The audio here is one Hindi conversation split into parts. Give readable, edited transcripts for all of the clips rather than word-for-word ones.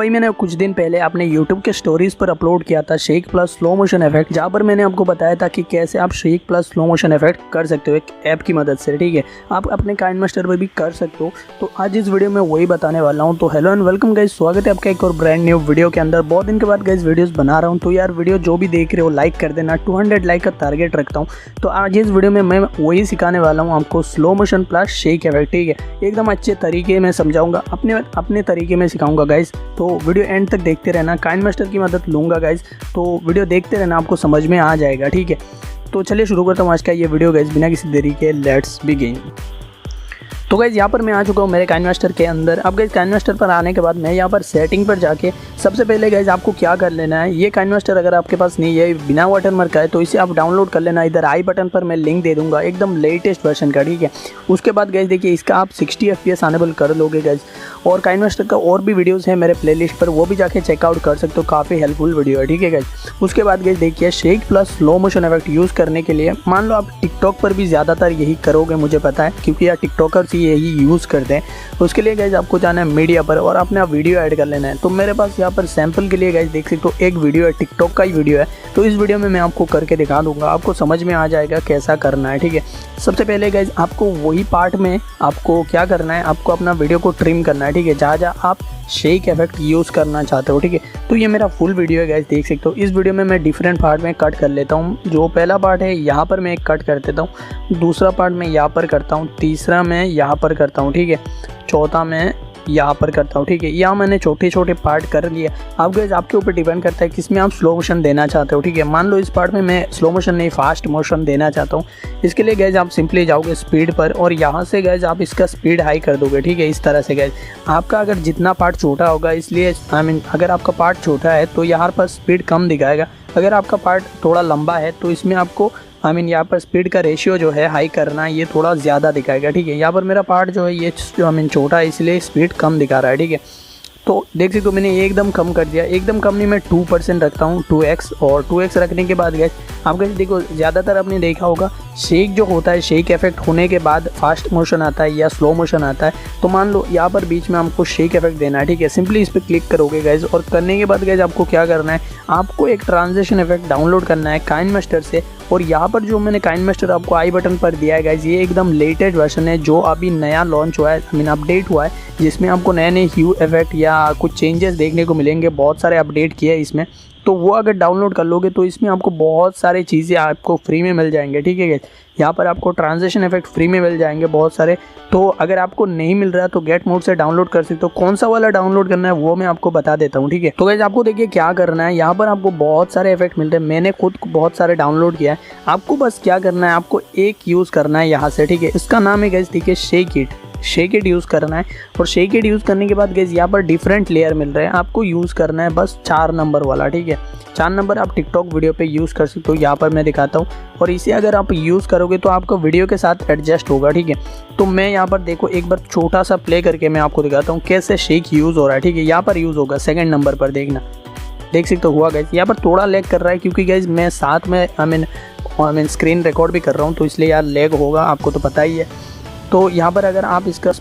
भाई मैंने कुछ दिन पहले अपने YouTube के स्टोरीज पर अपलोड किया था shake plus slow motion effect, जहाँ पर मैंने आपको बताया था कि कैसे आप shake plus slow motion effect कर सकते हो एक ऐप की मदद से। ठीक है, आप अपने काइनमास्टर पर भी कर सकते हो। तो आज इस वीडियो में वही बताने वाला हूँ। तो हेलो एंड वेलकम गाइस, स्वागत है आपका एक और ब्रांड न्यू वीडियो के अंदर। बहुत दिन के बाद गाइस वीडियोस बना रहा हूँ, तो यार वीडियो जो भी देख रहे हो लाइक कर देना। 200 लाइक का टारगेट रखता हूँ। तो आज इस वीडियो में मैं वही सिखाने वाला हूँ आपको, slow motion plus shake effect. ठीक है, एकदम अच्छे तरीके में समझाऊंगा, अपने तरीके में सिखाऊंगा गाइस। तो वीडियो एंड तक देखते रहना, काइनमास्टर की मदद लूँगा गाइस। तो वीडियो देखते रहना, आपको समझ में आ जाएगा। ठीक है, तो चलिए शुरू करता हूँ आज का ये वीडियो गाइस, बिना किसी देरी के। Let's begin. तो गाइस यहाँ पर मैं आ चुका हूँ मेरे काइनमास्टर के अंदर। अब गाइस काइनमास्टर पर आने के बाद मैं यहाँ पर सेटिंग पर जाके सबसे पहले गाइस आपको क्या कर लेना है, ये काइनमास्टर अगर आपके पास नहीं है, बिना वाटरमार्क का है, तो इसे आप डाउनलोड कर लेना। इधर आई बटन पर मैं लिंक दे दूंगा, एकदम लेटेस्ट वर्जन का। ठीक है, उसके बाद गाइस देखिए इसका आप 60 FPS अनेबल कर लोगे गाइस। और काइनमास्टर का और भी वीडियोज़ हैं मेरे प्लेलिस्ट पर, वो भी जाके चेकआउट कर सकते हो, काफ़ी हेल्पफुल वीडियो है। ठीक है गाइस, उसके बाद गाइस देखिए shake plus slow motion effect use करने के लिए, मान लो आप टिकटॉक पर भी ज़्यादातर यही करोगे, मुझे पता है, क्योंकि यार टिकटॉकर्स ही यही यूज़ करते हैं। उसके लिए गाइस आपको जाना है मीडिया पर और अपना वीडियो ऐड कर लेना है। तो मेरे पास यहाँ पर सैंपल के लिए गाइस देख सकते हो एक वीडियो है, टिकटॉक का ही वीडियो है। तो इस वीडियो में मैं आपको करके दिखा दूंगा, आपको समझ में आ जाएगा कैसा करना है। ठीक है, सबसे पहले गाइस आपको वही पार्ट में आपको क्या करना है, आपको अपना वीडियो को ट्रिम करना है। ठीक है, जहाँ आप शेक इफेक्ट यूज़ करना चाहते हो। ठीक है, तो ये मेरा फुल वीडियो है गाइस, देख सकते हो। इस वीडियो में मैं डिफरेंट पार्ट में कट कर लेता हूँ। जो पहला पार्ट है यहाँ पर मैं एक कट कर देता हूँ, दूसरा पार्ट मैं यहाँ पर करता हूँ, तीसरा मैं यहाँ पर करता हूँ। ठीक है, चौथा मैं यहाँ पर करता हूँ। ठीक है, यहाँ मैंने छोटे छोटे पार्ट कर लिया। अब गाइस आपके ऊपर डिपेंड करता है किसमें आप स्लो मोशन देना चाहते हो। ठीक है, मान लो इस पार्ट में मैं स्लो मोशन नहीं फास्ट मोशन देना चाहता हूँ। इसके लिए गाइस आप सिंपली जाओगे स्पीड पर और यहाँ से गाइस आप इसका स्पीड हाई कर दोगे। ठीक है, इस तरह से गाइस आपका अगर जितना पार्ट छोटा होगा, इसलिए अगर आपका पार्ट छोटा है तो यहाँ पर स्पीड कम दिखाएगा। अगर आपका पार्ट थोड़ा लंबा है तो इसमें आपको यहाँ पर स्पीड का रेशियो जो है हाई करना, ये थोड़ा ज़्यादा दिखाएगा। ठीक है, यहाँ पर मेरा पार्ट जो है ये छोटा है, इसलिए स्पीड कम दिखा रहा है। ठीक है, तो देख सकते हो मैंने एकदम कम कर दिया। एकदम कम नहीं, मैं 2% रखता हूँ, 2x। और 2x रखने के बाद गाइस आप गाइस देखो, ज़्यादातर आपने देखा होगा शेक जो होता है, शेक इफेक्ट होने के बाद फास्ट मोशन आता है या स्लो मोशन आता है। तो मान लो यहाँ पर बीच में आपको शेक इफेक्ट देना है। ठीक है, सिंपली इस पर क्लिक करोगे गाइस, और करने के बाद गाइस आपको क्या करना है, आपको एक ट्रांजिशन इफेक्ट डाउनलोड करना है काइनमास्टर से। और यहाँ पर जो मैंने काइनमास्टर आपको आई बटन पर दिया है गाइस, ये एकदम लेटेस्ट वर्जन है जो अभी नया लॉन्च हुआ है, अपडेट हुआ है, जिसमें आपको नए नए ह्यू इफेक्ट या कुछ चेंजेस देखने को मिलेंगे। बहुत सारे अपडेट किए हैं इसमें, तो वो अगर डाउनलोड कर लोगे तो इसमें आपको बहुत सारी चीज़ें आपको फ्री में मिल जाएंगे। ठीक है गाइस, यहाँ पर आपको ट्रांजिशन इफेक्ट फ्री में मिल जाएंगे बहुत सारे। तो अगर आपको नहीं मिल रहा तो गेट मोड से डाउनलोड कर सकते हो। कौन सा वाला डाउनलोड करना है वो मैं आपको बता देता हूँ। ठीक है, तो गाइस आपको देखिए क्या करना है, यहाँ पर आपको बहुत सारे इफेक्ट मिल रहे हैं। मैंने खुद बहुत सारे डाउनलोड किया है। आपको बस क्या करना है, आपको एक यूज़ करना है यहाँ से। ठीक है, इसका नाम है गाइस देखिए शेक इट यूज़ करना है। और शेक इट यूज़ करने के बाद गाइस यहाँ पर डिफरेंट लेयर मिल रहे हैं, आपको यूज़ करना है बस 4 नंबर वाला। ठीक है, 4 नंबर आप टिकटॉक वीडियो पे यूज़ कर सकते हो, यहाँ पर मैं दिखाता हूँ। और इसे अगर आप यूज़ करोगे तो आपका वीडियो के साथ एडजस्ट होगा। ठीक है, तो मैं यहाँ पर देखो एक बार छोटा सा प्ले करके मैं आपको दिखाता हूँ कैसे शेक यूज़ हो रहा है। ठीक है, यहाँ पर यूज़ होगा 2nd नंबर पर, देखना, देख सकते हो हुआ गाइस। यहाँ पर थोड़ा लैग कर रहा है क्योंकि गाइस मैं साथ में स्क्रीन रिकॉर्ड भी कर रहा हूँ, तो इसलिए यार लैग होगा, आपको तो पता ही है। तो यहाँ पर अगर आप इसका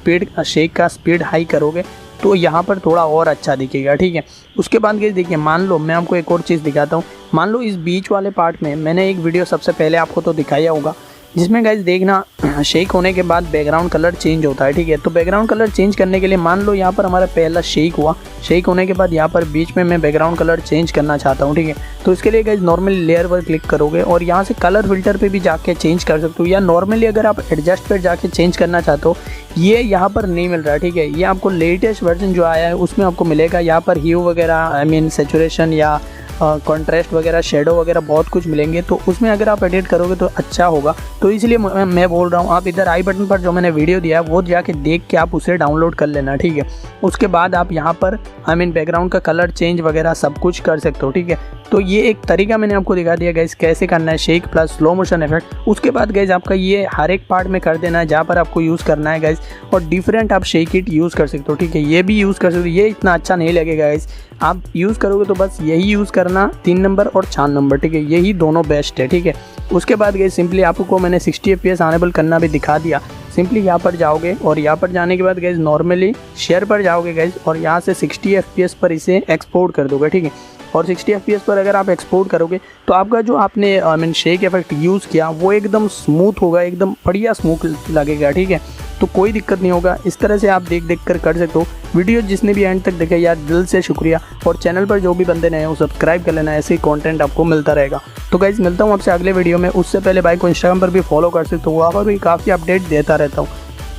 शेक का स्पीड हाई करोगे तो यहाँ पर थोड़ा और अच्छा दिखेगा। ठीक है, उसके बाद गाइस देखिए, मान लो मैं आपको एक और चीज़ दिखाता हूँ। मान लो इस बीच वाले पार्ट में मैंने एक वीडियो सबसे पहले आपको तो दिखाया होगा, जिसमें गाइस देखना शेक होने के बाद बैकग्राउंड कलर चेंज होता है। ठीक है, तो बैकग्राउंड कलर चेंज करने के लिए मान लो यहाँ पर हमारा पहला शेक हुआ, शेक होने के बाद यहाँ पर बीच में मैं बैकग्राउंड कलर चेंज करना चाहता हूँ। ठीक है, तो इसके लिए गाइस नॉर्मली लेयर पर क्लिक करोगे और यहाँ से कलर फिल्टर पे भी जाके चेंज कर सकते हो, या नॉर्मली अगर आप एडजस्ट पर जाके चेंज करना चाहते हो, ये यहाँ पर नहीं मिल रहा है। ठीक है, ये आपको लेटेस्ट वर्जन जो आया है उसमें आपको मिलेगा। यहाँ पर ह्यू वगैरह सैचुरेशन या कॉन्ट्रास्ट वगैरह, शेडो वगैरह बहुत कुछ मिलेंगे, तो उसमें अगर आप एडिट करोगे तो अच्छा होगा। तो इसलिए मैं बोल रहा हूँ, आप इधर आई बटन पर जो मैंने वीडियो दिया है वो जाके देख के आप उसे डाउनलोड कर लेना। ठीक है, उसके बाद आप यहाँ पर बैकग्राउंड का कलर चेंज वगैरह सब कुछ कर सकते हो। ठीक है, तो ये एक तरीका मैंने आपको दिखा दिया गाइस कैसे करना है shake plus slow motion effect. उसके बाद गाइस आपका ये हर एक पार्ट में कर देना है जहाँ पर आपको यूज़ करना है गाइस, और डिफरेंट आप शेक इट यूज़ कर सकते हो। ठीक है, ये भी यूज़ कर सकते हो, ये इतना अच्छा नहीं लगेगा गाइस, आप यूज़ करोगे तो बस यही यूज़ करना, 3 नंबर और 4 नंबर। ठीक है, यही दोनों बेस्ट है। ठीक है, उसके बाद गाइस सिंपली आपको मैंने 60 FPS अनेबल करना भी दिखा दिया। सिंपली यहाँ पर जाओगे और यहाँ पर जाने के बाद गाइज नॉर्मली शेयर पर जाओगे गाइज और यहाँ से 60 FPS पर इसे एक्सपोर्ट कर दोगे, ठीक है। और 60 FPS पर अगर आप एक्सपोर्ट करोगे तो आपका जो आपने I mean shake effect use किया वो एकदम स्मूथ होगा, एकदम बढ़िया स्मूथ लगेगा, ठीक है। तो कोई दिक्कत नहीं होगा। इस तरह से आप देख कर सकते हो। वीडियो जिसने भी एंड तक देखा यार दिल से शुक्रिया, और चैनल पर जो भी बंदे नए हो सब्सक्राइब कर लेना, ऐसे ही कंटेंट आपको मिलता रहेगा। तो गाइज मिलता हूँ आपसे अगले वीडियो में। उससे पहले भाई को इंस्टाग्राम पर भी फॉलो कर सकते हो, वहाँ पर भी काफ़ी अपडेट देता रहता हूँ।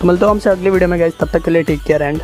तो मिलता हूँ हमसे अगले वीडियो में गाइज, तब तक के लिए टेक केयर एंड